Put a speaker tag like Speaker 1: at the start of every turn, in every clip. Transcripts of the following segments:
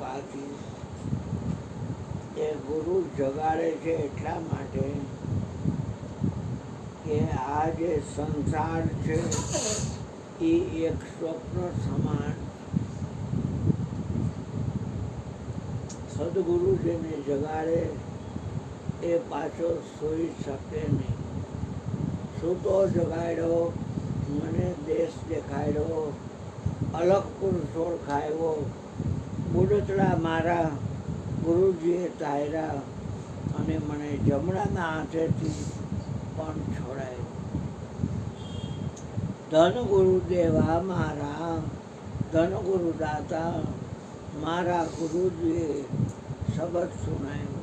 Speaker 1: કૃપાથી એ ગુરુ જગાડે છે એટલા માટે કે આ જે સંસાર છે એ એક સ્વપ્ન સમાન. સદગુરુ જેને જગાડે એ પાછો સૂઈ શકે નહીં. સૂતો જગાડ્યો, મને દેશ દેખાડ્યો, અલગ પુરુષ ઓળખાયો, બુડતડા મારા ગુરુજીએ તાર્યા અને મને જમણાના હાથેથી પણ છોડાયો. ધન ગુરુદેવા મારા, ધન ગુરુદાતા મારા ગુરુજીએ શબ્દ સુનાયો.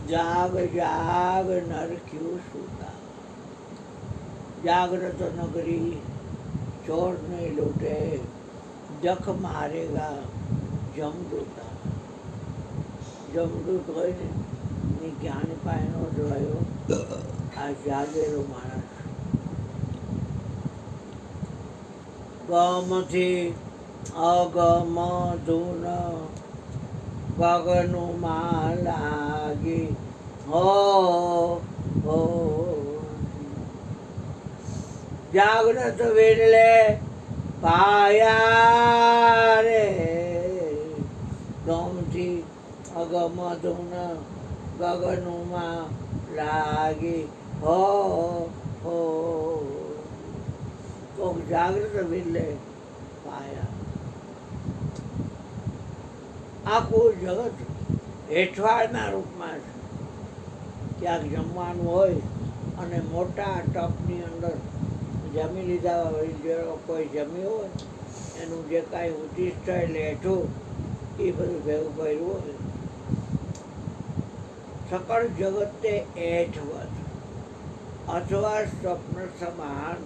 Speaker 1: જાગ જાગ નરખ્યું સૂતા, જાગ્રત નગરી ચોર નહીં લૂટે, જખ મારેગા જમદૂતા. જમદૂત હોય ને એ જ્ઞાન પાયનો જ રહ્યો, આ જાગેલો માણસ. ગમથી અગમ ધૂન ગગનમાં લાગી હો હો. જાગ્રત વિરલે પાયા રે, ગમથી અગમ ધૂન ગગનમાં લાગી હો હો. તો જાગ્રત વિરલે પાયા. આખું જગત હેઠવાડના રૂપમાં છે. ક્યાંક જમવાનું હોય અને મોટા ટપની અંદર જમી લીધા હોય, જે કોઈ જમ્યું હોય એનું જે કાંઈ ઉચિષ્ટ એટલે હેઠું એ બધું ભેગું કર્યું હોય. સકળ જગતે હેઠવત અથવા સ્વપ્ન સમાન,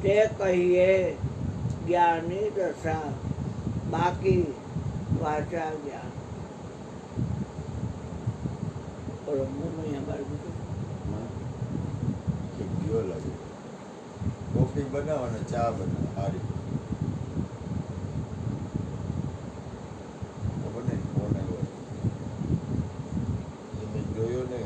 Speaker 1: તે કહીએ જ્ઞાની દશા, બાકી વાચા જ્ઞાન.
Speaker 2: કોફી બનાવો અને ચા બનાવો સારી ખબર નહીં કોણ આવ્યો મેં જોયો ને.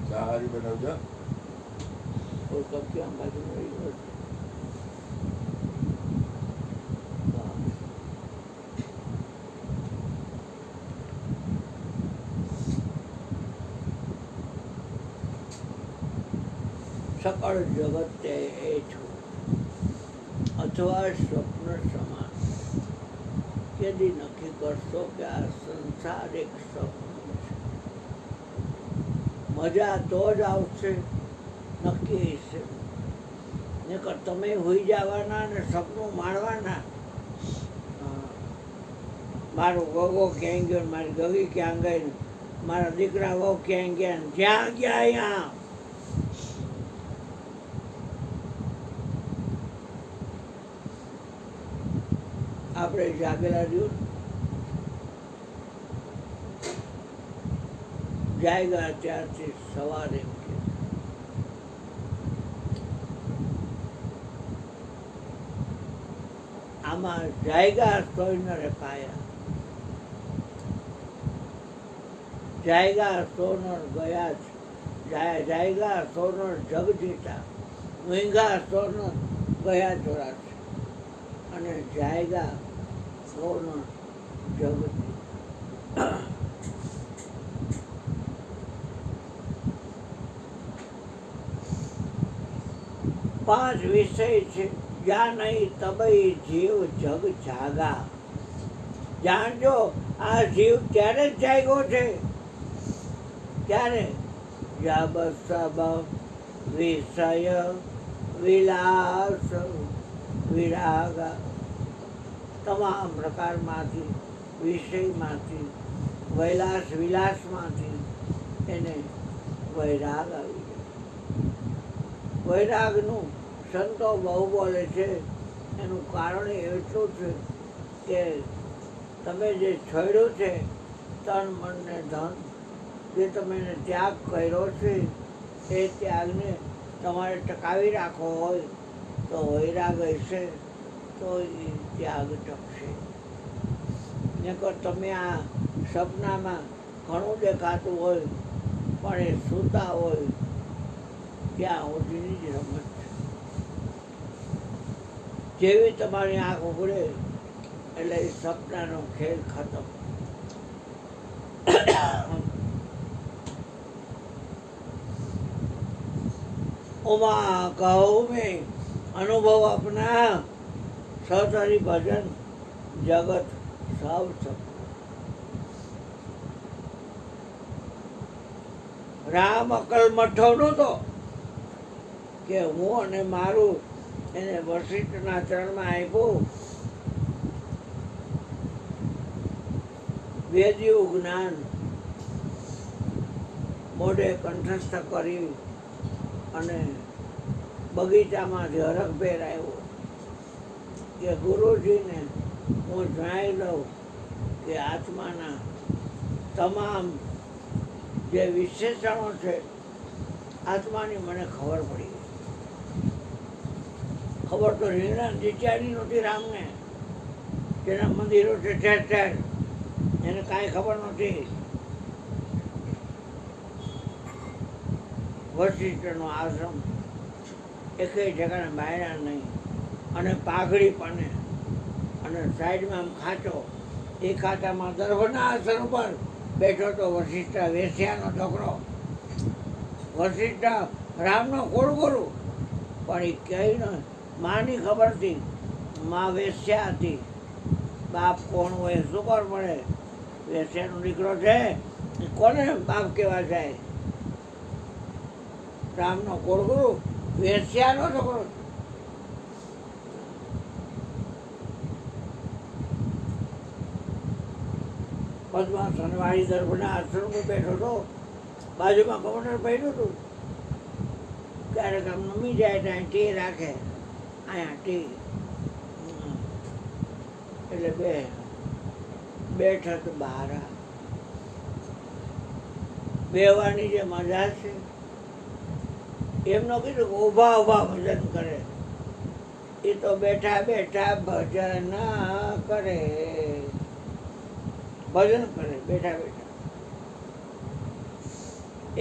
Speaker 2: ચા સારી બનાવજો.
Speaker 1: કોઈ કપી આમ બાજુ રહી હોય સકળ જગતે હેઠું અથવા સ્વપ્ન સમાન. કેદી નક્કી કરશો કે આ સંસાર એક સ્વપ્ન છે? મજા તો જ આવશે, નક્કી છે. નકર તમે હોઈ જવાના ને સપનું માણવાના. મારો ગગો ક્યાં ગયો, મારી ગગી ક્યાં ગઈ, મારા દીકરા વહુ ક્યાં ગયા, જ્યાં ગયા અહીંયા. આપણે જાગેલા રહ્યું જાયગા ત્યારથી સવારે આમાં જાયગા સોનરે પાયા. જાયગા સોનર ગયા છે, જાયગા સોનર જગ જીતા, મહેંગા સોનર ગયા ચોરા છે અને જાયગા સોનર જગ. પાંચ વિષય છે, જ્યાં નહીં તબઈ જીવ જગ જાગા. જાણજો આ જીવ ત્યારે જ જાગ્યો છે, ત્યારે જબ સબ વિષય વિલાસ વિરાગ, તમામ પ્રકારમાંથી, વિષયમાંથી, વિલાસમાંથી એને વૈરાગ આવી જાય. વૈરાગનું સંતો બહુ બોલે છે. એનું કારણ એટલું છે કે તમે જે છોડ્યું છે તન મન ને ધન, જે તમે એને ત્યાગ કર્યો છે એ ત્યાગને તમારે ટકાવી રાખવો હોય તો વૈરાગ હશે તો એ ત્યાગ ટકશે. નકર તમે આ સપનામાં ઘણું દેખાતું હોય પણ એ સૂતા હોય ત્યાં સુધીની જ રમત છે. જેવી તમારી આંખ ઉઘડે એટલે એ સપનાનો ખેલ ખતમ. उमा कहो में अनुभव अपना, सतरी भजन जगत सब सब. રામ અકલ મઠો નહોતો કે હું અને મારું એને વશિષ્ઠના ચરણમાં આપ્યું. વેદ્યું જ્ઞાન મોઢે કંઠસ્થ કરી અને બગીચામાંથી હરખભેર આવ્યો કે ગુરુજીને હું જણાવી દઉં કે આત્માના તમામ જે વિશેષણો છે આત્માની મને ખબર પડી ગઈ. ખબર તો રીણા જીત્યાની નહોતી રામને, જેના મંદિરો છે ઠેર ઠેર, એને કાંઈ ખબર નહોતી. વશિષ્ઠનો આશ્રમ એકેય ઠેકાણે બાયણા નહીં, અને પાઘડી પણ, અને સાઈડમાં આમ ખાંચો, એ ખાંચામાં દર્ભના આસન ઉપર બેઠો તો વશિષ્ઠ, વેશ્યાનો છોકરો. વશિષ્ઠ રામનો કુળગુરુ, પણ એ કઈ માની ખબર હતી, મા વેશ્યા હતી. બાપ કોણ હોય શું ખબર પડે? વેશ્યાનો દીકરો છે કોને બાપ કહેવા જાય? રામનો કુળગુરુ વેશ્યાનો છોકરો. પદ્માસન વાળી દર્ભના આશ્રમ પર બેઠો હતો, બાજુમાં ગવર્નર બેઠું હતું. ક્યારેક આમ નમી જાય ત્યાં ટી રાખે, અહીંયા ટી. એટલે બેઠક બહાર બેવાની જે મજા છે એમનો કીધું કે ઊભા ઊભા ભજન કરે. એ તો બેઠા બેઠા ભજન કરે, ભજન કરે બેઠા બેઠા.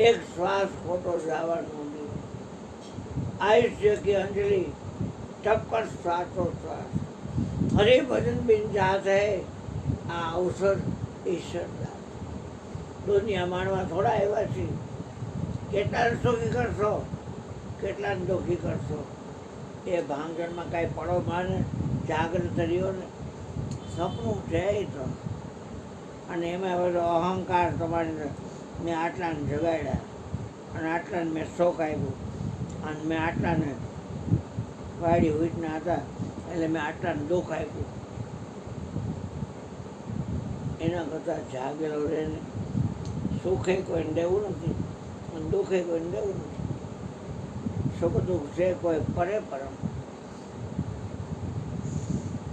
Speaker 1: એક શ્વાસ ખોટો જવાનો નહીં. આયુષ્ય की अंजलि टपकर श्वासो श्वास, हरे भजन बिन जात है આ અવસર ઈશ્વર. દુનિયા માણવા થોડા આવ્યા છે. કેટલાને સુખી કરશો, કેટલાને દુઃખી કરશો. એ ભાંગણમાં કાંઈ પડો માને જાગૃત રહ્યો ને, સપનું છે એ તો. અને એમાં બધો અહંકાર તમારે, મેં આટલાને જગાડ્યા અને આટલાને મેં શોખ આપ્યું, અને મેં આટલાને વાડી ઉઠના હતા એટલે મેં આટલાને દુઃખ આપ્યું. એના કરતાં જાગેલો રહીને સુખે કોઈને દેવું નથી અને દુઃખે કોઈને દેવું નથી. સુખ દુઃખ છે કોઈ પરે પરમ.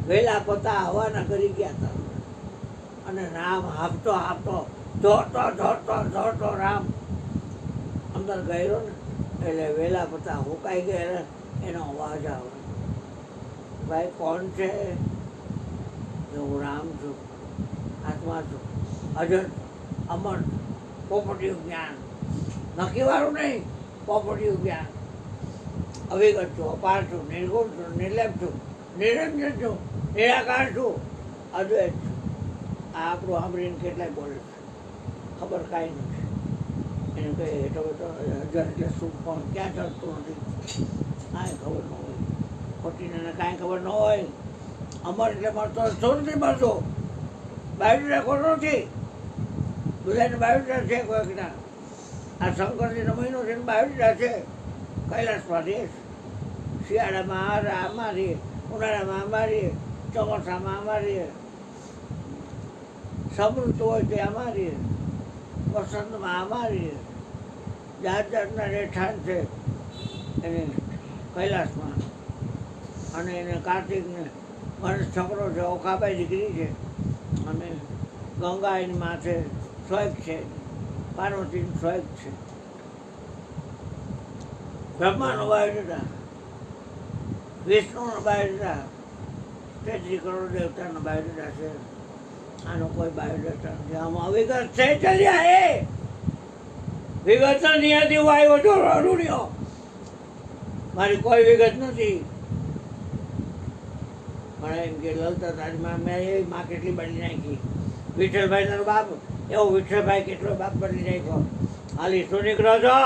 Speaker 1: વેલા પોતા હવાના કરી ગયા હતા, અને રામ હાંફતો હાંફતો દોડતો રામ અંદર ગયો ને એટલે વેલા પોતા હુકાઈ ગયા. એનો અવાજ આવે, ભાઈ કોણ છે? હું રામ છું, આત્મા છું, અજર અમર, પોપટીયું જ્ઞાન. નક્કીવાળું નહીં, પોપટીયું જ્ઞાન. અવિગત છું, અપાર છું, નિર્ગુણ છું, નિર્લેપ છું, નિરંજન છું, નિરાકાર છું, અદ્વૈત છું. આ આપણું સાંભળીને કેટલાય બોલે છે, ખબર કાંઈ નથી. એને કહે એટલો બધો અજર એટલે શું પણ ક્યાં ચડતું નથી, કાંઈ ખબર ન હોય. ખોટીને કાંઈ ખબર ન હોય. અમર એટલે મળતો શું નથી મળતો. બાયોડેટા ખોટો નથી, બધાને બાયોડેટા છે કોઈકના. આ શંકરજીનો મહિનો છે ને બાયોડેટા છે. કૈલાસમાં રહે છે. શિયાળામાં આમાં રહીએ, ઉનાળામાં આમાં રહીએ, ચોમાસામાં આમાં રહીએ, સમૃદ્ધ હોય તે આમાં રહીએ, વસંતમાં આમાં રહીએ. જાત જાતના રહેઠાણ છે એને કૈલાસમાં. અને એને કાર્તિકને ગણેશ છોકરો છે, ઓખાબાઈ દીકરી છે, અને ગંગા એની માથે સ્વયં છે, પાર્વતીનું સ્વયં છે. બ્રહ્માનો બાયોડેટા, વિષ્ણુનો બાયોડેટા, 33 કરોડ દેવતાનો બાયોડેટા છે. આનો કોઈ બાયોડેટા નથી. આમાં વિગત છે ચલ્યા એ વિગત નથી હતી. હું આવ્યો છું રડુડિયો, મારી કોઈ વિગત નથી. પણ એમ કે લલતા તારીમાં મેં એ માં કેટલી બદલી નાખી. વિઠ્ઠલભાઈ તારો બાપ એવો વિઠ્ઠલભાઈ કેટલો બાપ બદલી નાખ્યો. હાલી શું નીકળો છો?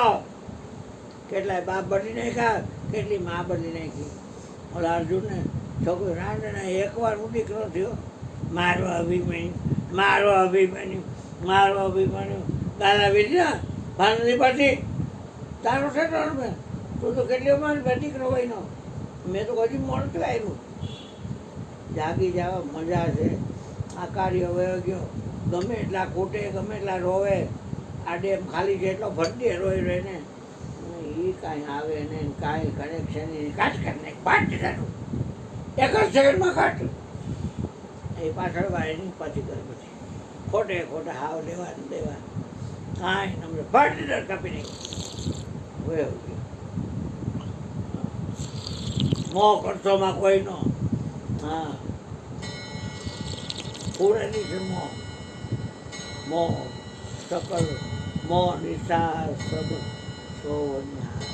Speaker 1: કેટલાય બાપ બદલી નાખ્યા, કેટલી માં બદલી નાખી. ઓલા અર્જુનને છોકરી રાંડને એકવાર હું દીકરો થયો, મારો અભિમાન્યુ, મારો અભિમાન્યુ, મારો અભિમાન્યુ. દાદા વિદ્યા ભાન નથી પડતી. તારો છે મેં તું તો કેટલી મારી દીકરો હોય. મેં તો હજી મોડું આવ્યું. જાગી જાવ, મજા છે. આ કાર્ય વયો ગયો. ગમે એટલા ખૂટે, ગમે એટલા રોવે, આ ડેમ ખાલી છે એટલો ભરતી રોઈ રહે ને એ કાંઈ આવે ને કાંઈ કનેક્શન કાટ કરીને પાટ દીધાનું એક જ સેકન્ડમાં કાટ. એ પાછળ વાળીની પછી કરે પછી ખોટે ખોટા હાવ લેવા ને દેવા કાંઈ નમને પાટ દીધા કાપી નાખ્યું. વયો ગયો. મોહ કરશોમાં કોઈનો. હા, પૂરેલી છે મોહ. મોહ સકલ મોહ નિશા સબ સોન્યા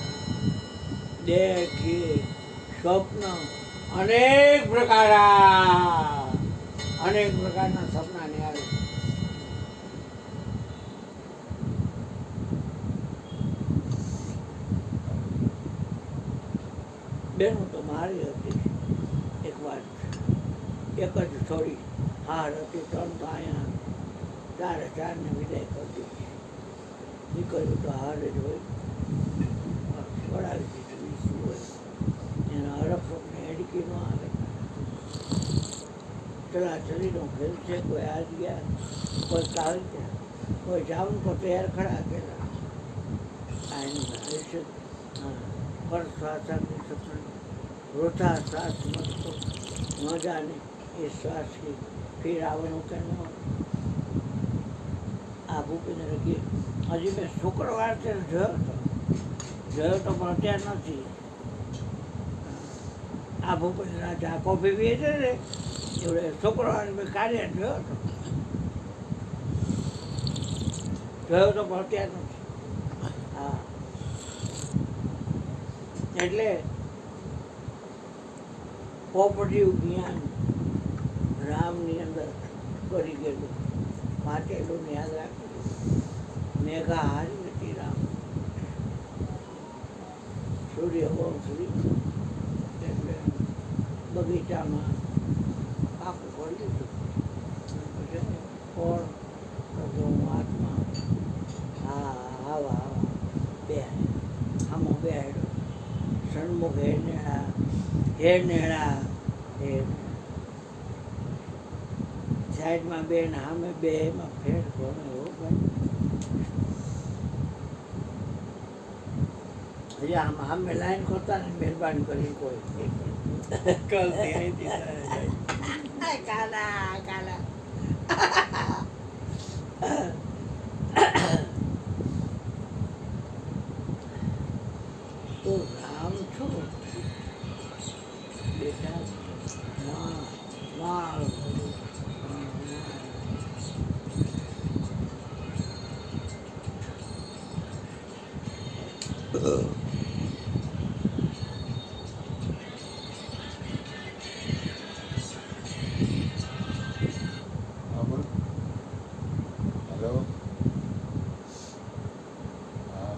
Speaker 1: દેખી સ્વપ્ન અનેક પ્રકારના સપના નિહાળે. બેનો તો મારી હતી. એક વાત એક જ થોડી હાર હતી. 3 તો અહીંયા 4 વિદાય કરતી. નીકળ્યું તો હાર જ હોય. છોડાવી દીધું શું હોય. એના હરફને હેડકી ન આવે. ચલાચલીનો ખેલ છે. કોઈ આજ ગયા, કોઈ કાલ ગયા, કોઈ જાઉન કો તૈયાર ખડા કેલા. આ એનું આયુષ્ય. હા, પર શ્વાસની સપન વૃથા શ્વાસ મત તો ન જાને એ શ્વાસ की फिर આવવાનું કે ન. આ ભૂપેન્દ્ર ગીર હજી મેં શુક્રવાર છે જોયો તો પણ અત્યારે નથી. આ ભૂપેન્દ્ર આ કોફી પીએ છે ને એવડે શુક્રવાર મેં કાર્ય જોયો તો પણ અત્યારે નથી. હા, એટલે પોપટિયું જ્ઞાન રામની અંદર કરી ગયેલું વાંચેલું યાદ રાખેલું. મેઘા હારી હતી રામ. સૂર્ય વંશી એટલે બગીચામાં આખું કરી દીધું. પછી ફળ તો હું હાથમાં હા આવા બે આમાં બે સન્મુખ હે નેળા હે સાઈડમાં બે ને સામે બે એમાં ફેર ગમે એવો ભાઈ. હજી આમ સામે લાઈન ખોતા ને મહેરબાની કરી કોઈ કાલા કાલા તો રામ છું બેટા. વાહ
Speaker 2: અમર હેલો. હા,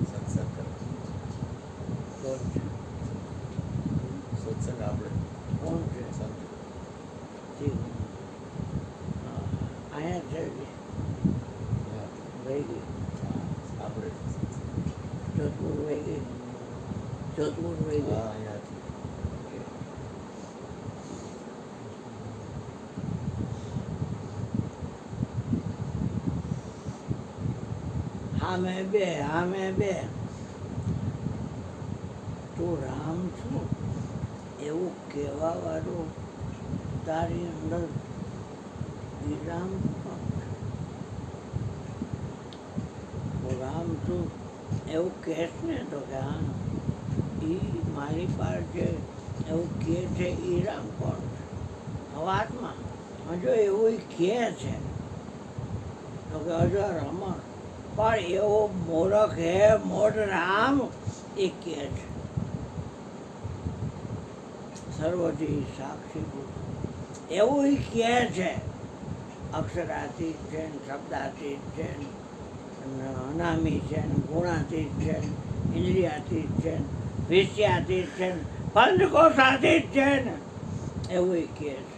Speaker 2: સત્સંગ કરે. સત્સંગ આપણે
Speaker 1: કોણ છે?
Speaker 2: સંત
Speaker 1: ઠીક. અહીંયા છે. વહી ગઈ,
Speaker 2: આપણે
Speaker 1: જોધપુર વહી ગઈ, જોધપુર વહી ગઈ.
Speaker 2: હા અહીંયાથી
Speaker 1: હા મેં બે તું રામ છું એવું કહેવા વાળું તારી અંદર વિરામ પણ છે. હું રામ છું એવું કહેશ ને તો કે હા એ મારી પાસે એવું કહે છે એ રામ કોણ છે વાતમાં જો એવું કહે છે તો કે હજુ રમણ પણ એવો મૂર્ખ હે મોઢ રામ એ કહે છે સર્વથી સાક્ષી ભૂત એવું ઈ કહે છે. અક્ષરાતીત છે ને શબ્દાતીત છે ને અનામી છે ને ગુણાતીત છે ને ઇન્દ્રિયાતીત છે ને વિષયાતીત છે ને પંચકોશાતીત છે ને એવું ઈ કહે છે.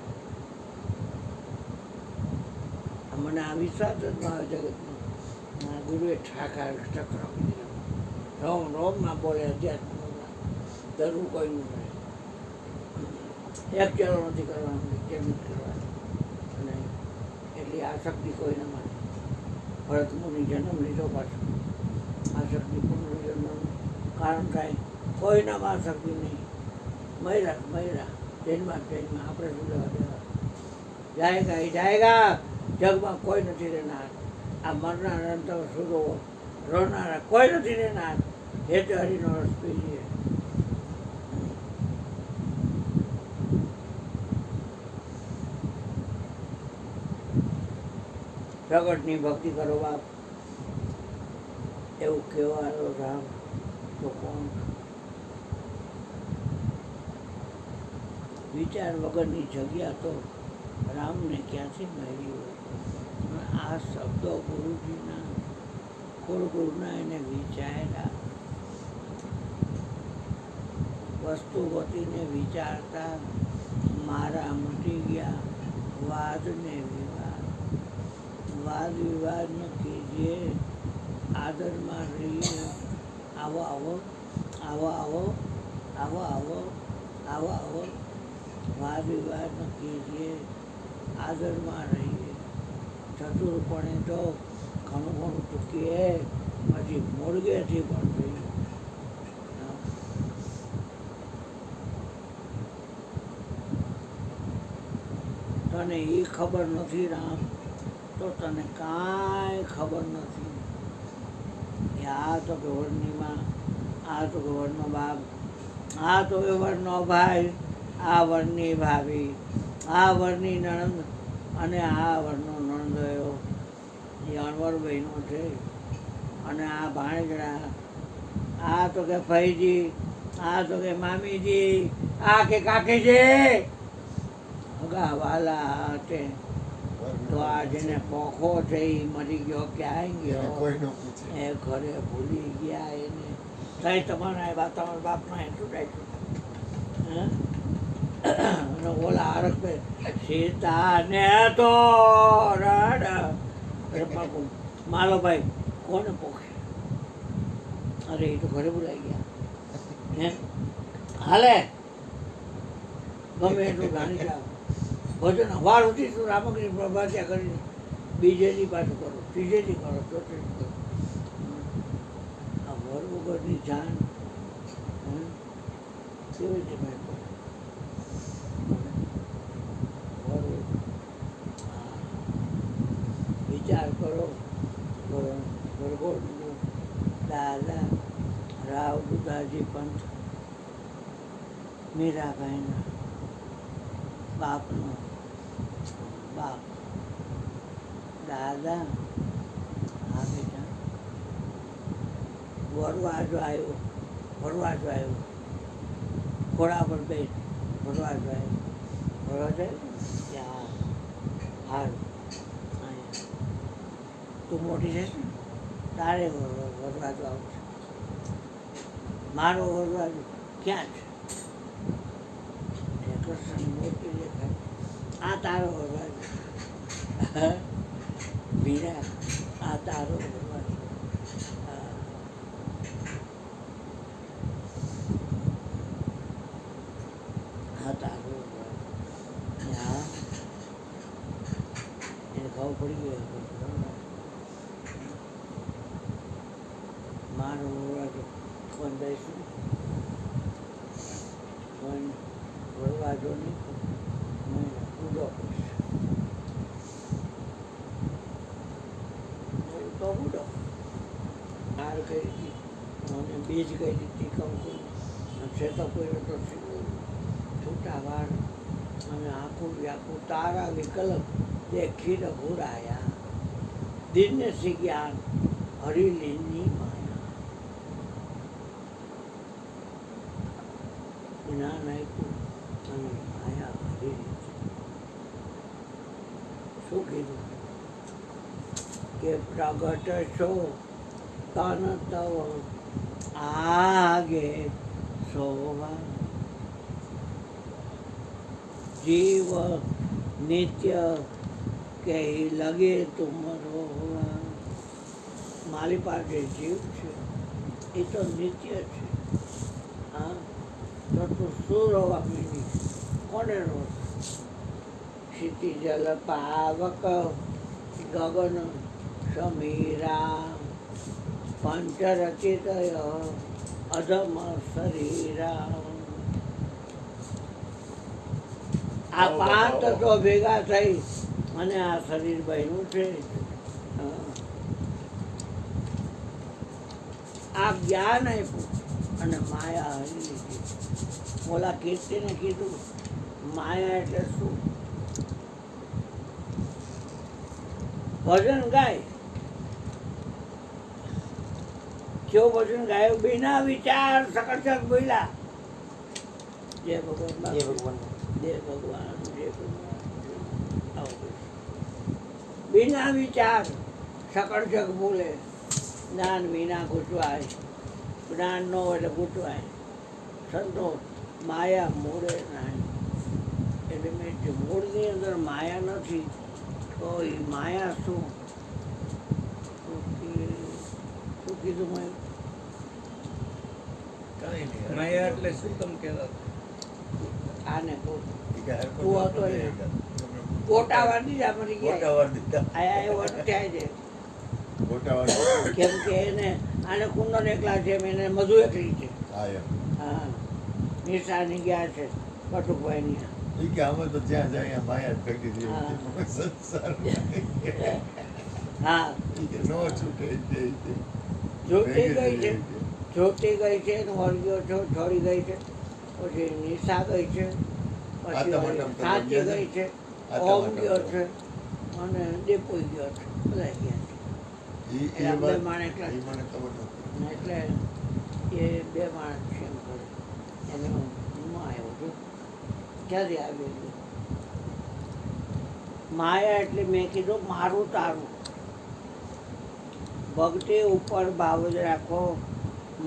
Speaker 1: મને આ વિશ્વાસ જ ન આવે જગતનો. આ ગુરુએ ઠાકાર ટકરાવી દીધો. રોમમાં બોલે અધ્યાત્મમાં ધરવું કોઈનું નહીં. એક ચલો નથી કરવાનું કેમ નથી કરવાનું અને એટલી આસક્તિ કોઈના માટે ભરત મુનિ જન્મ લીધો પાછો આસક્તિ પુનર્જન્મનું કારણ થાય કોઈનામાં આસક્તિ નહીં. મયરા જન્મમાં આપણે શું લેવા દેવા જાયગા જગમાં કોઈ નથી રહેનાર. આ મરનાર અંતર સુધો રોનારા કોઈ નથી રહેનાર. હેતે હરિનો રસ પીજીએ. પ્રગટની ભક્તિ કરો બાપ એવું કહેવાનો રામ તો કોણ? વિચાર વગરની જગ્યા તો રામને ક્યાંથી મળી હોય? આ શબ્દો ગુરુજીના કુળગુરુના એને વિચાર્યા. વસ્તુ ગતિને વિચારતા મારા મટી ગયા વાદને વિવાદ. વાદ વિવાદ ન કીજીએ આદરમાં રહીએ. આવો આવો આવો આવો આવો આવો આવો આવો વાદ વિવાદ ન કીજીએ આદરમાં રહીએ. ચતુરપણે તો ઘણું ઘણું ચૂકીએ પછી મોડગેથી પણ રહીએ. તને એ ખબર નથી રામ તો તને કાંઈ ખબર નથી. આ તો કે વરની માં, આ તો કે વરનો બાપ, આ તો કે વરનો ભાઈ, આ વરની ભાભી, આ વરની નણંદ અને આ વરનો નણંદોયો એ અણવર બહેનો છે. અને આ ભાણેજડા, આ તો કે ભાઈજી, આ તો કે મામીજી, આ કે કાકીજી. હગા વાલા તે તો આ જેને પોખો છે એ મરી ગયો ક્યાંય ગયો
Speaker 2: કોઈ ન પૂછે
Speaker 1: એ ઘરે ભૂલી ગયા એને. કઈ તમારા તમારા બાપના એટલું ટાઈટ ઓલા હરખ પે સીતા ને તો માલો ભાઈ કોને પોખે? અરે એ તો ઘરે ભૂલાઈ ગયા હે. હાલે ગમે એટલું જાણી જાવ ભજન વાર સુધી તું રામકૃષ્ણ પ્રભાત્યા કરીને બીજેથી પાછું કરો, ત્રીજેથી કરો, ચોથેથી કરો. આ વર વગરની જાન કેવી રીતે મેળ પડે? વિચાર કરો વરગોળનો દાદા રાવ દુદાજી પંથ મીરાબાઈના બાપનો બાપ દાદા આ બેટા વરવાજો આવ્યો ઘોડા પર બેસ વરવાજો આવ્યો ત્યાં હારું તું મોટી છે ને તારે વરવાજો આવશે. મારો વરવાજો ક્યાં છે? કૃષ્ણ મોટી દેખાય. આ તારો વરવાજો વીરા આ તારો ભગવાન. હા. આ તારો ભગવાન. ને આ એને ખબર પડી ગઈ હવે બરાબર. મારું વરવાજો કોણ દઈશું કોણ વરવાજો નહીં હું એને પૂરો કરીશ. તો પૂરો હાર કરી હતી અને બીજ કરી હતી કંકુ છે તો કોઈ તો છૂટા વાળ અને આખું વ્યાકું તારા વિકલ્પ દેખી રઘુરાયા દિન્ય સી જ્ઞાન હરિલીની માયા. જ્ઞાન આપ્યું અને માયા હરી. શું કીધું કે પ્રગટ છો તન તવ આગે સોવા જીવ નિત્ય કે લગે તુમ રોવા. મારી પાસે જીવ છે એ તો નિત્ય છે. હા તો તું શું રોવા માંડી કોને રો. ક્ષિતિ જલ પાવક ગગન સમીરા પંચરચિત અધમ શરીરા. આ પાંચ તત્વો ભેગા થઈ અને આ શરીર બન્યું છે. આ જ્ઞાન આપ્યું અને માયા હરી લીધી. ઓલા કીર્તિને કીધું માયા એટલે શું. ભજન ગાય કેવું ભજન ગાયું બિના વિચાર સકળસક બોલ્યા જય ભગવાન
Speaker 2: જય ભગવાન.
Speaker 1: જય ભગવાન જય ભગવાન. આવું બિના વિચાર સકળસક બોલે. જ્ઞાન વિના ગૂંચવાય. જ્ઞાન ન હોય એટલે ગૂંચવાય. સંતો માયા મૂળે નહીં. એટલે મેં મૂળની અંદર માયા નથી તો એ માયા શું શું કીધું મેં.
Speaker 2: કાંઈ નહીં.
Speaker 3: માયા એટલે શું તમે કહેતા
Speaker 1: આને કહું
Speaker 2: ઈ કે હરખો
Speaker 1: તું હતો એ. ગોટાવા દીધા મરી ગયા
Speaker 2: ગોટાવાર દીધા.
Speaker 1: આયા એ વટ થાય છે
Speaker 2: ગોટાવાર.
Speaker 1: કેમ કે એને આને કુંદન એકલા છે એને મધુ એકલી છે.
Speaker 2: હા એમ.
Speaker 1: હા નિશાની ગયા છે કટુકભાઈની.
Speaker 2: ઈ કે અમે તો જ્યાં જાય ત્યાં માયા જ ભેગી રહી.
Speaker 1: હા.
Speaker 2: સંસાર
Speaker 1: હા
Speaker 2: ઈ કે નો છૂટે ઈ કે
Speaker 1: જોતી
Speaker 2: ભેગી
Speaker 1: ગઈ છે
Speaker 2: રહી.
Speaker 1: જોતી ગઈ છે ને વળગ્યો છો છોડી ગઈ છે. પછી નિશા ગઈ છે
Speaker 2: આતમ
Speaker 1: પછી
Speaker 2: આતમ
Speaker 1: સાચી
Speaker 2: કરવા
Speaker 1: ગઈ છે
Speaker 2: આતમ
Speaker 1: ઓમ
Speaker 2: આતમ
Speaker 1: ગયો
Speaker 2: કરવા.
Speaker 1: છે અને દેપોઈ ગયો છે બધા ગયા
Speaker 2: ઈ
Speaker 1: એટલે
Speaker 2: એ
Speaker 1: આપણે
Speaker 2: વાત
Speaker 1: માણે એકલા જ.
Speaker 2: ઈ મને ખબર નથી.
Speaker 1: છે એટલે એ બે માણસ છે એમ કરે એને હું આવ્યો છું ક્યાંથી આવી માયા એટલે મેં કીધું મારું તારું. ભક્તિ ઉપર ભાવ જ રાખો.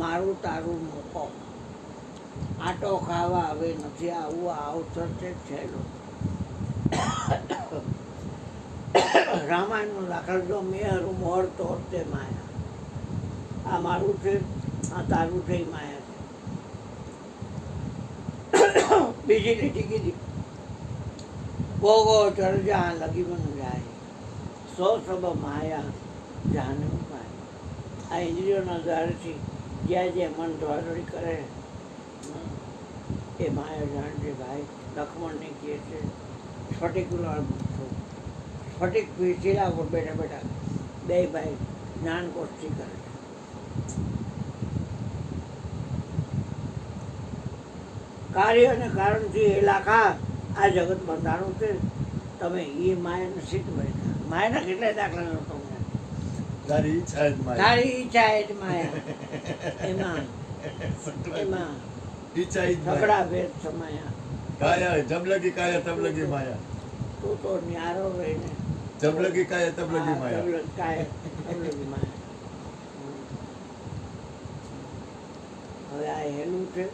Speaker 1: મારું તારું મૂકો. આટો ખાવા હવે નથી આવું આવતર છે છેલ્લો. રામાયણનું દાખલ જો મેરું મોર તોડતે માયા. આ મારું છે આ તારું છે ઈ માયા છે. બીજી લીટી કીધી ગોગો ચર જ્યાં લગી બન જાય સો સબ માયા જાન માયા. આ ઇન્દ્રિયોના દ્વારથી જ્યાં જ્યાં મન દોડદોડી કરે એ માયા જાણજે ભાઈ. લક્ષ્મણને કહે છે સ્ફટિકનો સ્ફટિક શિલા પર બેઠા બેઠા બે ભાઈ જ્ઞાન કોષ્ઠી કરે છે. કાર્ય અને કારણથી એ લાખા આ જગત બંધાણું છે. તમે એ માયાને સિદ્ધ બન્યા. માયાના કેટલાય દાખલા નતો તમને.
Speaker 2: તારી ઈચ્છા જ માયા.
Speaker 1: તારી ઈચ્છા એ જ માયા. એમાં એમાં
Speaker 2: ઈચ્છા ઈ જ માયા.
Speaker 1: ઝઘડા ભેદ સમાયા.
Speaker 2: કાયા જમલગી કાયા તબલગી માયા.
Speaker 1: તું તો ન્યારો રહીને
Speaker 2: જમલગી કાયા તબલગી માયા.
Speaker 1: તબલગી માયા. હવે આ હેલું છે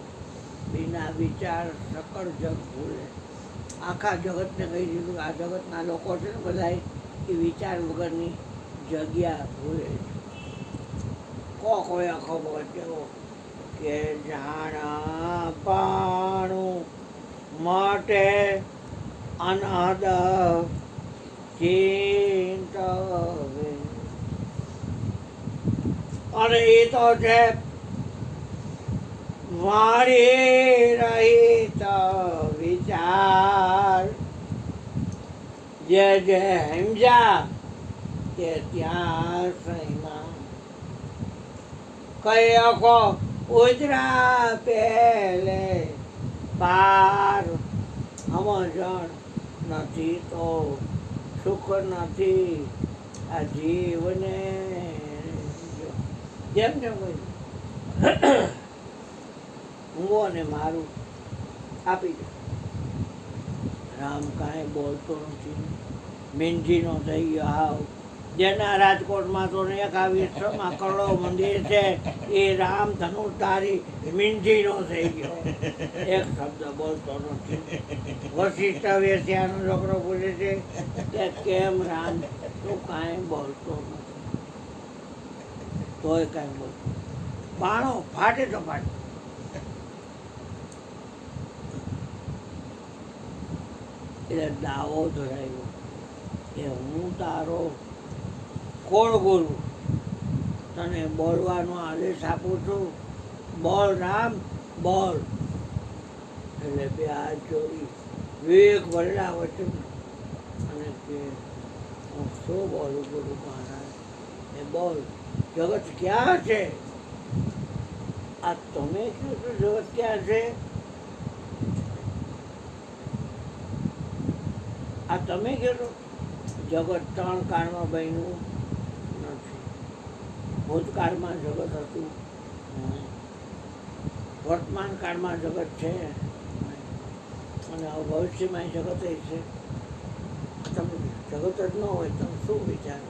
Speaker 1: બિના વિચાર સકળ જગ ભૂલે. આખા જગતને કહી દીધું આ જગતના લોકો છે ને બધા એ વિચાર વગરની જગ્યા ભૂલે છે. કોઈ ખબર કેવો કે જાણ પાણું માટે અનહદ ચિંતવે. અને એ તો છે વાણી રહિત વિચાર. જે સમજ્યા કે ત્યાં સહીમાં કઈ આખો ઉજરા પેલે પાર. સમજણ નથી તો સુખ નથી આ જીવને. જેમ જેમ કહ્યું હું ને મારું આપી દે. રામ કાંઈ બોલતો નથી, મીંઢીનો થઈ ગયો હાવ. જેના રાજકોટમાં તો એક આ વિશ્વમાં કરોડો મંદિર છે એ રામ ધનુષધારી મીંઢીનો થઈ ગયો, એક શબ્દ બોલતો નથી. વશિષ્ઠ વેશ્યાનો છોકરો પૂછે છે કે કેમ રામ તું કાંઈ બોલતો નથી? તોય કાંઈ બોલતો. બાણો ફાટે તો ફાટે. એટલે દાવો ધરાયો કે હું તારો કોણ ગુરુ, તને બોલવાનો આદેશ આપું છું, બોલ રામ બોલ. એટલે બે હાથ જોડી વિવેક ભરેલા વચન અને કે હું શું બોલું ગુરુ મહારાજ? એ બોલ, જગત ક્યાં છે? આ તમે કહો છો જગત ક્યાં છે? આ તમે કહેશો જગત ત્રણ કાળમાં બન્યું નથી. ભૂતકાળમાં જગત હતું, વર્તમાન કાળમાં જગત છે અને ભવિષ્યમાં જગત છે. તમે જગત જ ન હોય તમે શું વિચારો?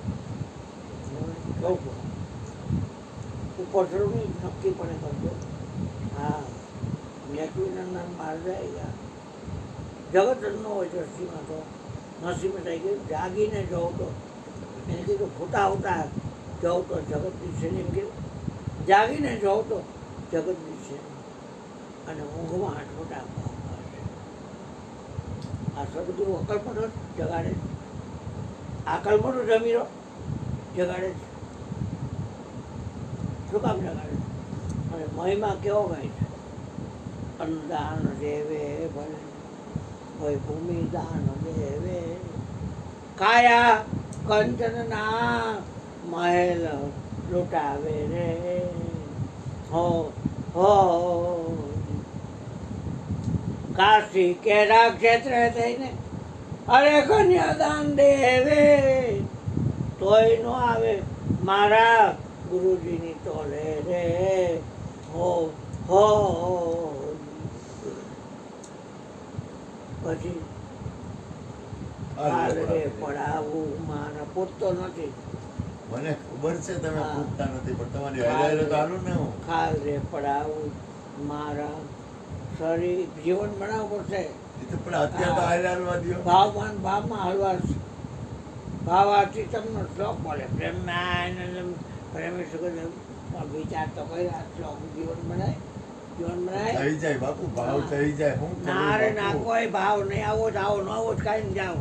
Speaker 1: ઉપર નહીં નક્કી પણ કરજો. હા, મેકવીનંદન બહાર જાય જગત જ ન હોય દ્રષ્ટિમાં તો નસીબ થઈ ગયું. જાગીને જવું તો એને કીધું ફૂટા ફૂટા જવું તો જગત દિશે એમ કીધું. જાગીને જવું તો જગત દિશે અને ઊંઘમાં આઠમોટા આ સદગુરુ અકલ્પનો જગાડે છે. આ કલ્પનો જમીરો જગાડે છે. શું કામ જગાડે? અને મહિમા કેવો ગાય છે? અન્નદાન દેવે ભલે કોઈ ભૂમિ દાન દેવે, કાયા કંચનના મહેલ લૂટાવે રે. હો હો કાશી કેરા ક્ષેત્રે થઈને અરે કન્યાદાન દેવે તોય નો આવે મારા ગુરુજીની તોલે રે. હો હો પછી કાલ રે પડાવું મારા પૂછતો નથી.
Speaker 2: મને ખબર છે તમે પૂછતા નથી પણ તમારી હારે તો હાલું ને હું.
Speaker 1: કાલ રે પડાવું મારા શરીર જીવન બનાવવું પડશે.
Speaker 2: એ તો પણ અત્યારે તો હારે હાલવા દ્યો.
Speaker 1: ભાવમાં હલવા ભાવાથી તમને શ્લોક બોલે પ્રેમાન પ્રેમી સુગંધ વિચાર તો કર્યા શ્લોક જીવન બનાય
Speaker 2: થઈ જાય બાપુ, ભાવ થઈ જાય. હું
Speaker 1: ના રે ના કોઈ ભાવ નહીં. આવો જ આવો ન આવો જ કાંઈ નહીં જાઓ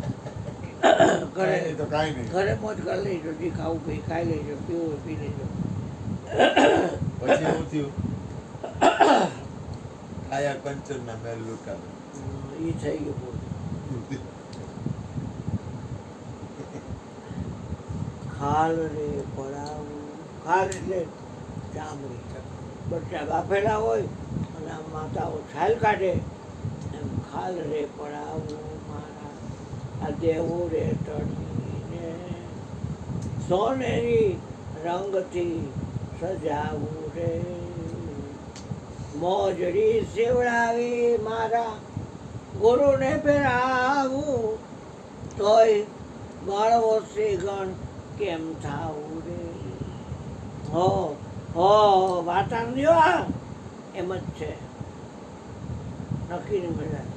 Speaker 1: ઘરે
Speaker 2: તો કાંઈ નહીં.
Speaker 1: ઘરે મોજ કરી લેજો. જે ખાવું પી ખાઈ લેજો, પીવું પી લેજો.
Speaker 2: પછી શું થયું? કાયા કંચન ના મેલ લૂંટાવે.
Speaker 1: એ થઈ ગયું પૂરું. ખાલ રે પડાવું. ખાલ એટલે ચામડી, બચ્ચા બાફેલા હોય અને આ માતાઓ છાલ કાઢે એમ ખાલ રે પડાવું મારા આ દેવું રે તણીને સોનેરી રંગથી સજાવું રે. મોજડી સેવડાવી મારા ગુરુને પહેરાવું તોય ગણવો શ્રી ગણ કેમ થાવું રે. હો હો વાતાવરણ આ એમ જ છે. નક્કી નહીં મળ્યા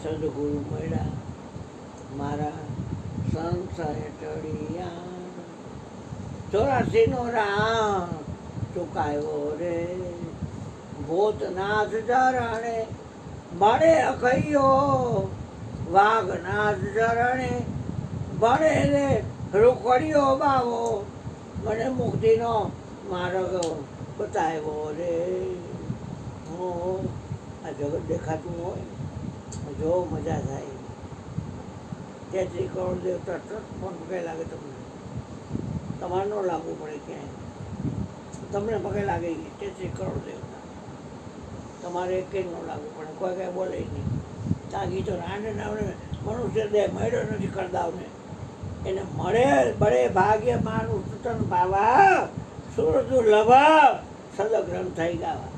Speaker 1: સદગુરુ મળ્યા મારા સંશય ટળિયા 84 નો રામ ચુકાયો રે ભૂતનાથ ચરણે મળે અખૈયો વાઘનાથ ચરણે મળે રે રૂખડીયો બાવો મને મુક્તિનો માર્ગ બતાવ્યો રે હો આ જગત દેખાતું હોય જો મજા થાય 33 કરોડ દેવતા તરત ફોન પગે લાગે તમને તમારે ન લાગવું પડે ક્યાંય તમને પગે લાગે 33 કરોડ દેવતા તમારે એક ન લાગવું પડે કોઈ કાંઈ બોલે નહીં આ ગીતો રાંડે નાવને મનુષ્ય દેહ મળ્યો નથી કરદાવને એને મળે બળે ભાગ્ય માનું સૂતન પાવા સુર દુર્લભ સદગ્રંથ થઈ ગાવા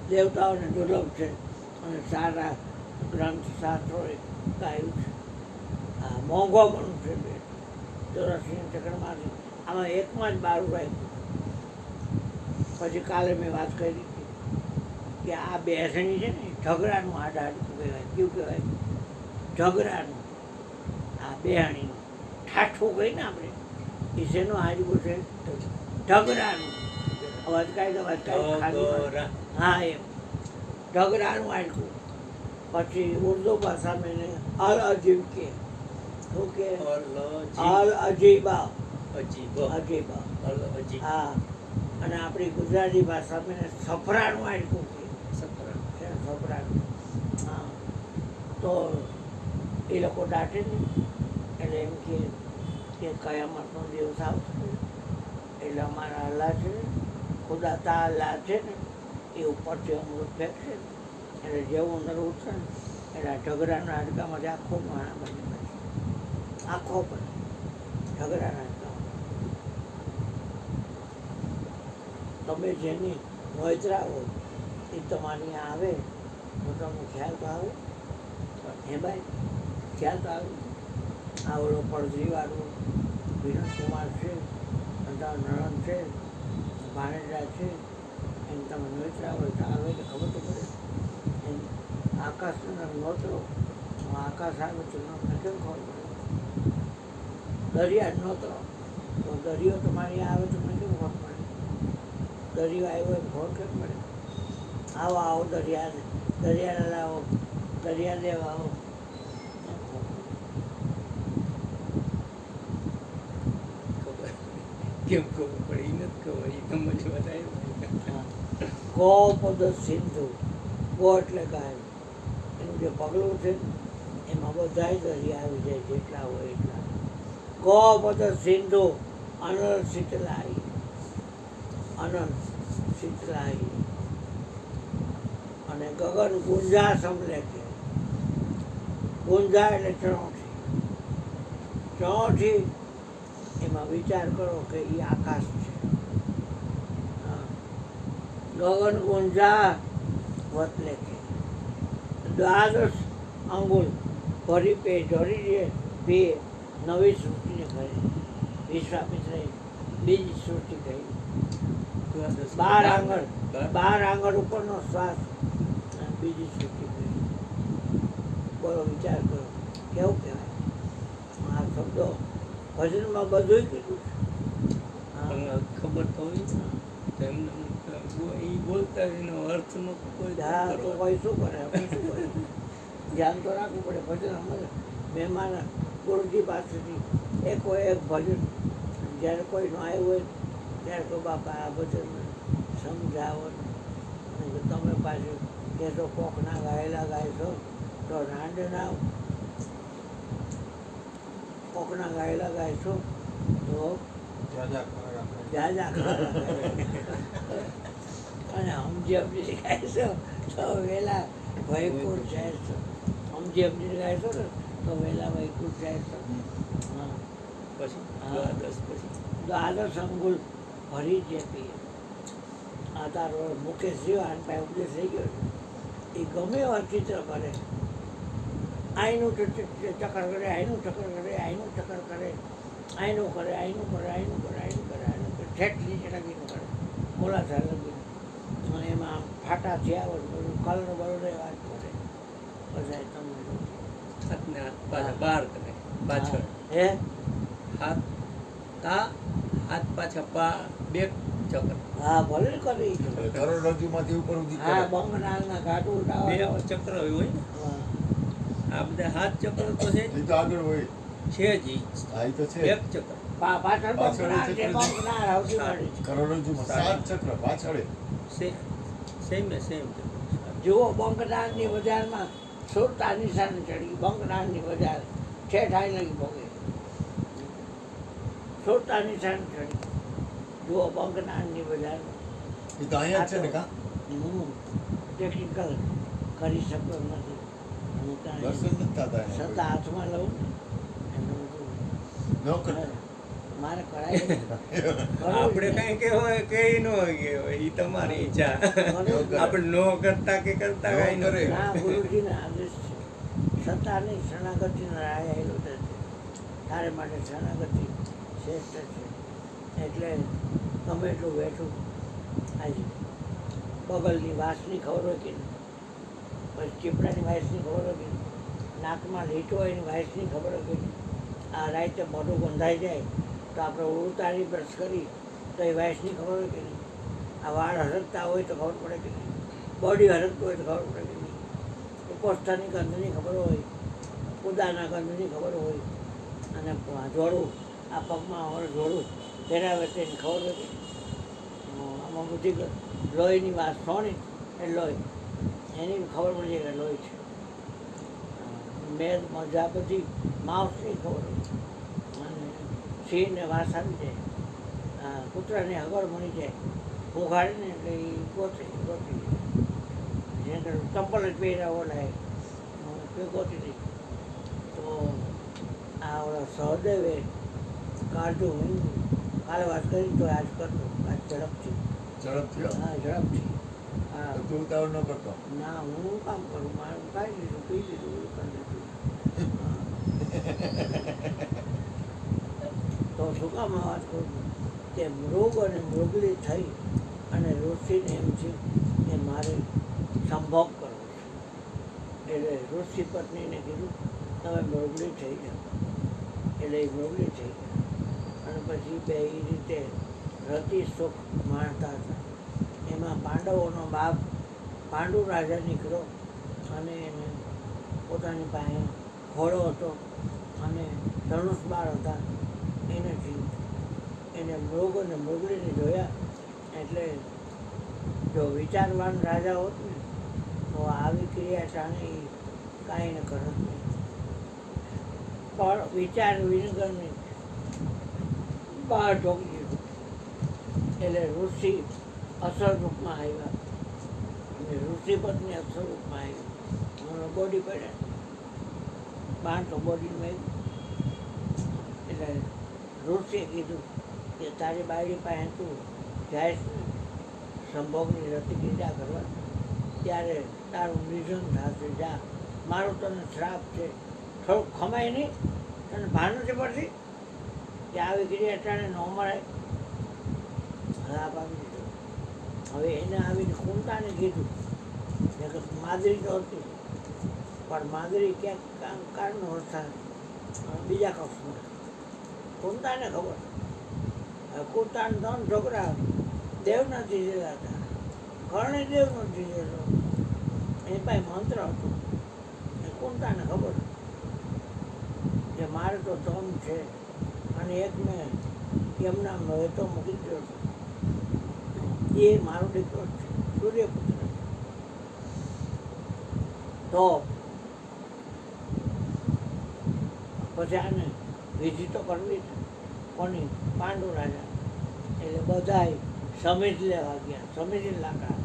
Speaker 1: દેવતાઓને દુર્લભ છે અને સારા ગ્રંથ શાસ્ત્રોએ ગાયું છે આ મોંઘો મનુષ્ય છે 84 ચક્રમાંથી આમાં એકમાં જ બારું રાખ્યું પછી કાલે મેં વાત કરી હતી કે આ બેસણી છે ને ઝઘડાનું હાડકું કહેવાય કેવું કહેવાય ઝઘડાનું આ બેહણીનું ઠાઠું કહીએ ને આપણે એ શેનું હાજવું છે ઢગરાનું અવાજ કાઢી ખાલી હા એમ ઢગરાનું હાડકું પછી ઉર્દુ ભાષા મેં અલ અજીબ કે શું કે અલ અજીબા અજીબા હા અને આપણી ગુજરાતી ભાષા મેં સફરાનું હાડકું કે સફરાનું હા તો એ લોકો દાટે ને એટલે એમ કે કયામતનો દિવસ આવશે એટલે અમારા અલ્લાહ છે ને ખુદા તા અલ્લાહ છે ને એ ઉપરથી અમૃત ફેંકશે એટલે જેવું અંદર ઉઠશે ને એટલે આ ઢગરાના હાડકામાંથી આખો માણા બની બનશે આખો બને ઢગરાના હાડકામાં તમે જેની નોતરા હોય એ તમારી આવે તો તમને ખ્યાલ તો આવે હે ભાઈ ખ્યાલ તો આવે આ ઓલો પડદરીવાળું વિનોદ કુમાર છે અંતા નણંદ છે ભાણેજા છે એમ તમે નોતરા હોય તો આવે એટલે ખબર તો પડે એમ આકાશનો નોતરો આકાશ આવે તો તમને કેમ ખબર પડે દરિયા નોતરો તો દરિયો તમારી આવે તો મને કેમ ખબર પડે દરિયો આવ્યો એમ ખબર કેમ પડે આવો આવો દરિયાને લાવો દરિયા દેવ આવો
Speaker 3: કેમ ખબર પડે એ નથી ખબર એ તમે જ બતાવ્યું
Speaker 1: ગો પદ સિંધુ ગો એટલે ગાય એનું જે પગલું છે ને એમાં બધા દરિયા આવી જાય જેટલા હોય એટલા ગો પદ સિંધુ અનંત શીતલાઈ અને ગગન ગુંજા સમલેખે ગુંજા એટલે ચણોઠી એમાં વિચાર કરો કે એ આકાશ છે ગગન ગુંજા વતલેખે દ્વાદશ અંગુલ ભરી પે જોડી દે બે નવી સૃષ્ટિને કરે વિશ્વામિત્રે બીજી સૃષ્ટિ કહી 12 આંગળ ઉપરનો શ્વાસ બીજી સૃષ્ટિ કહી બોલો વિચાર કરો કેવું કહેવાય આ શબ્દો ભજનમાં બધું કીધું છે
Speaker 3: ખબર તો હોય ને તો એમને એ બોલતા એનો અર્થનો કોઈ
Speaker 1: હા તો કોઈ શું કરે આપણે શું કરે ધ્યાન તો રાખવું પડે ભજન અમારે મહેમાન ગુરુજી પાસેથી એક ભજન જ્યારે કોઈ ન આવ્યું હોય ત્યારે તો બાપા આ ભજન સમજાવો અને જો તમે પાછું કહેશો કોકના ગાયેલા ગાયશો તો રાંડ ના કોકના ગાયેલા ગાયશો તો જાજા અને સમજી ગાયશો તો વહેલા વૈકુંઠ જાય છો સમજી ગાયશો ને તો વહેલા વૈકુંઠ જાય છો હા
Speaker 3: પછી
Speaker 1: દ્વાદશ અંગુલ ભરી જે પીએ આ તારો મુકેશ રહ્યો આને પાસે ઉપદેશ થઈ ગયો એ ગમે એવા ચિત્ર કરે આઈનું ચક્કર કરે આઈનું ચક્કર કરે આઈનું ચક્કર કરે આઈનું કરે આઈનું કરે આઈનું કરે આઈનું કરે આઈનું કરે ઠેઠ નીચે લગીનું કરે મોલાસા લગીનું અને એમાં ફાટા થયા હોય બધું કલર બલર વાત કરે બધા તમને
Speaker 3: હાથને હાથ પાછા બહાર કરે પાછળ
Speaker 1: હે
Speaker 3: હાથ હાથ પાછા બે ચક્ર
Speaker 1: હા ભલે કરી
Speaker 2: એટલે કરોડરજ્જુમાંથી ઉપર સુધી
Speaker 1: હા
Speaker 2: કરે.
Speaker 1: બંગનાળના ઘાટ
Speaker 3: બે
Speaker 1: ઉડાવવા
Speaker 3: ચક્ર હોય ને
Speaker 1: હા.
Speaker 3: આ બધા હાથ ચક્ર તો છે
Speaker 2: એ તો આગળ હોય.
Speaker 3: છે જ ઈ.
Speaker 2: હા, એ તો છે.
Speaker 3: એક ચક્ર
Speaker 1: પાછળ
Speaker 2: પાછળ
Speaker 1: બંગનાળ છે
Speaker 2: ચક્ર છે.
Speaker 1: બંગનાળ સૌથી વળી.
Speaker 2: કરોડરજ્જુમાં 7 ચક્ર પાછળ.
Speaker 3: સેમ
Speaker 1: જુઓ બંગનાળની બજારમાં સુરતા નિશાન ચડી બંગનાળની બજાર ઠેઠ આઈ લગી ભોગે સુરતા નિશાન ચડી જુઓ બંગનાળની બજારમાં
Speaker 2: એ તો અહીંયા જ છે ને કા
Speaker 1: હું ટેકનિકલ કરી શકતો નથી હું કાંઈ
Speaker 2: દર્શન નથી થતા એના કોઈ.
Speaker 1: છતાં હાથમાં લઉં ને એનું બધું
Speaker 2: ન કરે.
Speaker 1: મારે કરાય
Speaker 3: આપણે કઈ કહેવાય કઈ ન કહેવાય ઈ તમારી ઈચ્છા આપણે નો કરતા કે કરતા
Speaker 2: ન
Speaker 3: કઈ ન
Speaker 2: કરે.
Speaker 1: ના ગુરુજીના આદેશ છે સત્તાની શરણાગતિનો રાય આવેલો છે તારે માટે શરણાગતિ શ્રેષ્ઠ છે એટલે ગમે એટલું બેઠું આજે બગલની વાસની ખબર હોય કે નહીં પછી ચીપડાની વાસની ખબર હોય કે નહીં નાકમાં લીટો હોય એની વાસની ખબર હોય કે નહીં આ રાતે મોઢું બંધાઈ જાય તો આપણે ઉતારી બ્રશ કરી તો એ વાસની ખબર હોય કે નહીં આ વાળ હરકતા હોય તો ખબર પડે કે નહીં બોડી હરકતું હોય તો ખબર પડે કે નહીં પોસ્તાની ગંધની ખબર હોય કુદાના ગંધની ખબર હોય અને જોડું આ પગમાં અમારે જોડું પહેરાવે તેની ખબર હોય કે આમાં બધી લોહીની વાત સોની એ લોહી એની ખબર પડી જાય કે લોહી છે મેદ મજા બધી માઉસની ખબર હોય અને સિંહને વાસ આવી જાય કૂતરાને હગળ મળી જાય ઉઘાડીને એટલે એ ગોતી જાય જેને ચંપલ જ પહેર્યા ઓલાય તે ગોતી દઈ તો આ ઓલા સહદેવે કાઢું હું કાલે વાત કરી તો આજ કરતો આજ ઝડપથી
Speaker 2: ઝડપથી
Speaker 1: હા ઝડપથી હા
Speaker 2: તો તું ઉતાવળ ન કરતો.
Speaker 1: ના હું કામ કરું મારું ખાઈ લીધું પી લીધું કરી લીધું હા. તો શું કામ આ વાત કરું કે મૃગ અને મૃગલી થઈ અને ઋષિને એમ છે કે મારે સંભોગ કરવો છે એટલે ઋષિ પત્નીને કીધું તમે મૃગલી થઈ જાઓ એટલે એ મૃગલી થઈ ગયા અને પછી બે એ રીતે રતિ સુખ માણતા હતા એમાં પાંડવોનો બાપ પાંડુ રાજા નીકળ્યો અને એને પોતાની પાસે ઘોડો હતો અને ધનુષ બાળ હતા એને જીવ એને મૃગ અને મૃગલીને જોયા એટલે જો વિચારવાન રાજા હોત ને તો આવી ક્રિયા જાણે એ કાંઈ ન કરત નહીં પણ વિચાર વિનગરની બહાર ઢોકી દીધું એટલે ઋષિ અસલ રૂપમાં આવ્યા અને ઋષિ પત્ની અસલ રૂપમાં આવી મને બોડી પડ્યા બાણ તો બોડીમાં આવ્યું એટલે ઋષિએ કીધું કે તારી બાયડી પાસે તું જાય ને સંભોગની રતિ ક્રિયા કરવા ત્યારે તારું નિધન થશે જા મારું તને શ્રાપ છે થોડુંક ખમાય નહીં તને ભાન નથી પડતી કે આવી ક્રિયા ટાણે ન મળે શ્રાપ આપી દીધો હવે એને આવીને કુંતાને કીધું કે માદરી તો હતી પણ માદરી ક્યાંક કારનો હતા બીજા કક્ષમાં કુંતાને ખબર કુંતાને 3 છોકરા દેવ નથી દીધા હતા કર્ણે દેવ નથી દીધેલો એની પાસે મંત્ર હતો એ કુંતાને ખબર કે મારે તો ધન છે અને એક મેં એમના વહેતો મૂકી દીધો હતો એ મારો દીકરો છે સૂર્યપુત્ર તો પછી આને વિધિ તો કરવી છે કોની પાંડુ રાજા એટલે બધાય સમિત લેવા ગયા સમિતિ લાકડા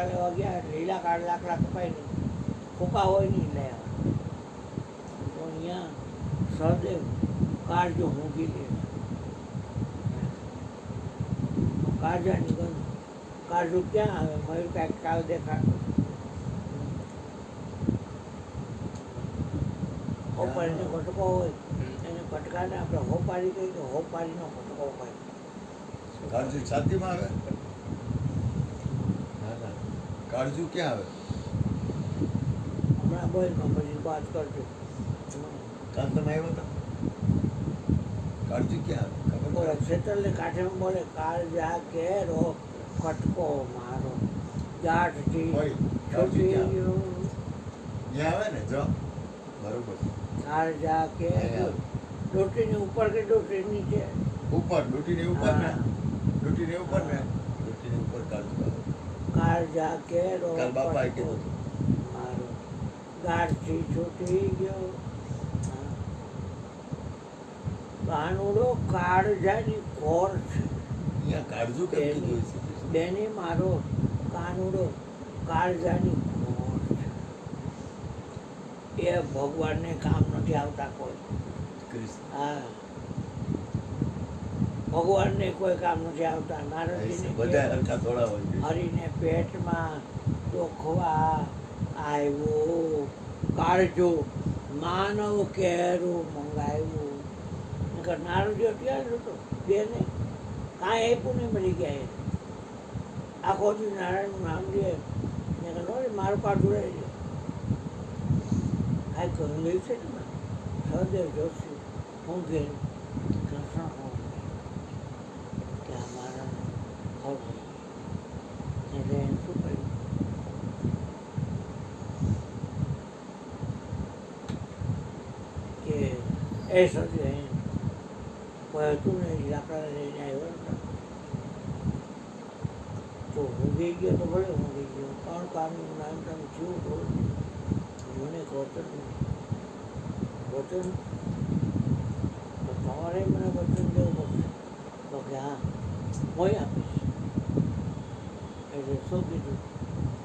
Speaker 1: લેવા ગયા એટલે લીલા કાળ લાકડા કપાઈને ફૂકા હોય નહીં લઈ આવ્યા તો અહીંયા સહદેવ કાળજો મૂકી લે કાળજાની ગંધ કાળજુ ક્યાં આવે મયુર કાંઈક કાળ દેખાડતો હોપારીનો કટકો હોય એને કટકાને આપણે હોપારી કહીએ તો હોપારીનો કટકો હોય
Speaker 2: કાળજુ છાતીમાં આવે? ના ના, કાળજુ ક્યાં આવે?
Speaker 1: હમણાં બોલમાં પછી વાત કરજો.
Speaker 2: કાલ તમે આવ્યો હતા કાળજી ક્યાં ખબર
Speaker 1: બોલે
Speaker 2: પડે?
Speaker 1: શેતલને કાંઠેમાં બોલે કાળ જા કેરો કટકો મારો ગાંઠથી
Speaker 2: હોય,
Speaker 1: છૂટી
Speaker 2: ક્યાં?
Speaker 1: ગયો.
Speaker 2: ત્યાં આવે ને જો બરોબર
Speaker 1: કાળ જા કે ડોટીની ઉપર કે ડોટી નીચે?
Speaker 2: ઉપર ડૂટીની ઉપર ને
Speaker 1: હા.
Speaker 2: ડૂટીની ઉપર ને ડૂટીની ઉપર કાળજી આવે.
Speaker 1: કાળ જા કેરો
Speaker 2: કાલ બાપાએ
Speaker 1: કટકો
Speaker 2: કીધું હતું.
Speaker 1: મારો ગાંઠથી છૂટી ગયો. કાનુડો કાળજાની કોર છે.
Speaker 2: અહીંયા કાળજું કેમ કીધું હશે?
Speaker 1: બેની મારો કાનુડો કાળજાની કોર છે. એ ભગવાનને કામ નથી આવતા કોઈ.
Speaker 2: કૃષ્ણ
Speaker 1: હા, ભગવાનને કોઈ કામ નથી આવતા. નારદજીને
Speaker 2: બધા હરખા થોડા હોય છે.
Speaker 1: હરીને પેટમાં દુખવા આવ્યો કાળજો માનવ કેરું મંગાવ્યું. નકર નારદજી અત્યારે હતો બેને કાંઈ આપ્યું નહીં, મરી ગયા એ. આખો દી નારાયણનું નામ લે ને કે મારું કાઢું રહી ગયો. આ ઘર લે છે ને સહદેવ જોશી હું ઘેર કૃષ્ણ હું કે અમારા ફળ એટલે એને શું કર્યું? કે એ સદે કોઈ હતું નહીં, લાકડા લઈને આવ્યો ને તો ઊંઘી ગયો તો ભલે ઊંઘી ગયો. 3 કામનું નામ તમે શું બોલો મને વચન વચન તો તમારે મને વચન દેવું પડશે. તો કે હા હું આપીશ. એટલે શું કીધું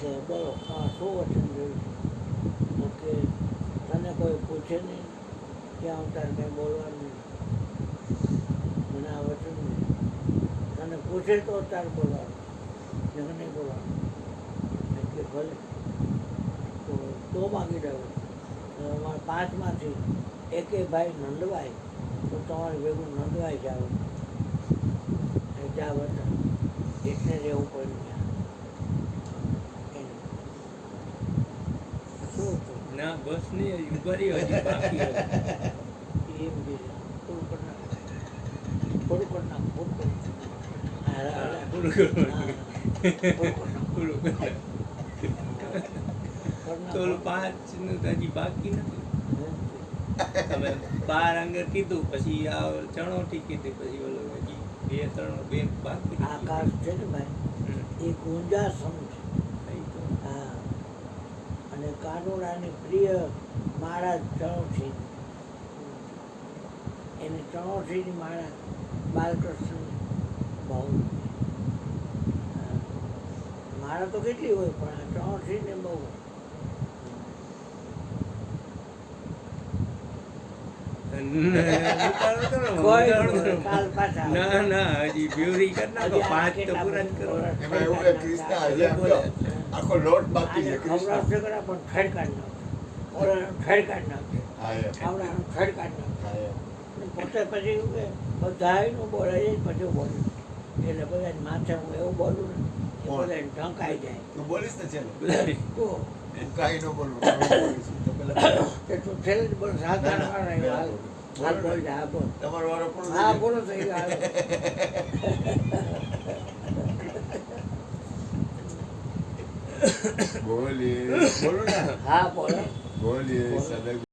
Speaker 1: કે બોલો શું વચન જોયું? તો કે તને કોઈ પૂછે નહીં ત્યાં હું તારે કંઈ બોલવાનું નહીં. મને આ વચન નહીં. તને પૂછે તો તારે બોલવાનું, નહીં નહીં બોલવાનું. એટલે ભલે તો માગી રહ્યો. અમારા 5માંથી એકે ભાઈ નંદવાય તો તમારે ભેગું નંદવાય જાવ એ જા વચન એટલે રહેવું પડ્યું. શું હતું?
Speaker 3: ના બસ નહીં ઉભા રહ્યો હજી બાકી હતો.
Speaker 1: એમ કીધું પૂરું કરી નાખ, પૂરું કરી નાખ, પૂરું કરી નાખ. હા,
Speaker 3: હા,
Speaker 1: હા,
Speaker 3: પૂરું કરવાનું.
Speaker 1: હા, પૂરું કરી નાખ.
Speaker 3: પૂરું કર.
Speaker 1: કરી નાખ.
Speaker 3: તો ઓલું 5 નું તો હજી બાકી નથી. તમે 12 અંગર કીધું પછી આ ચણોઠી કીધી પછી ઓલું હજી 2 બાકી રહી ગયું.
Speaker 1: આકાશ છે ને ભાઈ
Speaker 3: હમ.
Speaker 1: એ ગુંજાસમ છે.
Speaker 3: થઈ તો.
Speaker 1: હા, અને કાનુડાની પ્રિય માળા ચણોઠી. એની ચણોઠીની માળા બાલકૃષ્ણ બહુ. હા. માળા તો કેટલી હોય પણ આ ચણોઠીને બહુ.
Speaker 3: ઉતારો કરો,
Speaker 1: કોઈ
Speaker 3: ઉતારો
Speaker 1: નહીં,
Speaker 3: કરો.
Speaker 1: કાલ પાછા
Speaker 3: ના ના હજી બ્યુરી કરી નાખો.
Speaker 1: હજી આ
Speaker 3: 5 તો પૂરા જ કરો.
Speaker 2: એમાં એવું કે કૃષ્ણ હજી આમ જો આખો લોટ બાકી
Speaker 1: આને
Speaker 2: છે કૃષ્ણ.
Speaker 1: ખવડાવશે ખરા પણ ઠેડ કાઢી નાખશે. ઓલાનું ઠેડ કાઢી નાખશે.
Speaker 2: હા એમ.
Speaker 1: આવડાનું ઠેડ કાઢી નાખશે.
Speaker 2: હા એમ.
Speaker 1: અને પોતે પછી એવું કે બધાયનું બોલાય જ પછી બોલું. એટલે બધાને માથે હું એવું બોલું ને કે
Speaker 2: કોણ?
Speaker 1: બધાને ઢંકાઈ જાય.
Speaker 2: તું બોલીશ ને છેલ્લે?
Speaker 1: તો
Speaker 2: હું કાંઈ ન બોલું તમે બોલીશ. તો પેલા
Speaker 1: કે તું છેલ્લે જ બોલ સાધન
Speaker 2: ના, ના,
Speaker 1: વાળા હાલ હાલ બોલ જા, હા બોલ.
Speaker 2: તમારો વારો પૂરો થઈ
Speaker 1: હા
Speaker 2: ગયો.
Speaker 1: બોલો થઈ ગયો હાલો.
Speaker 2: બોલીએ બોલું ને
Speaker 1: હા બોલો
Speaker 2: બોલીએ
Speaker 1: બોલો.
Speaker 2: સદા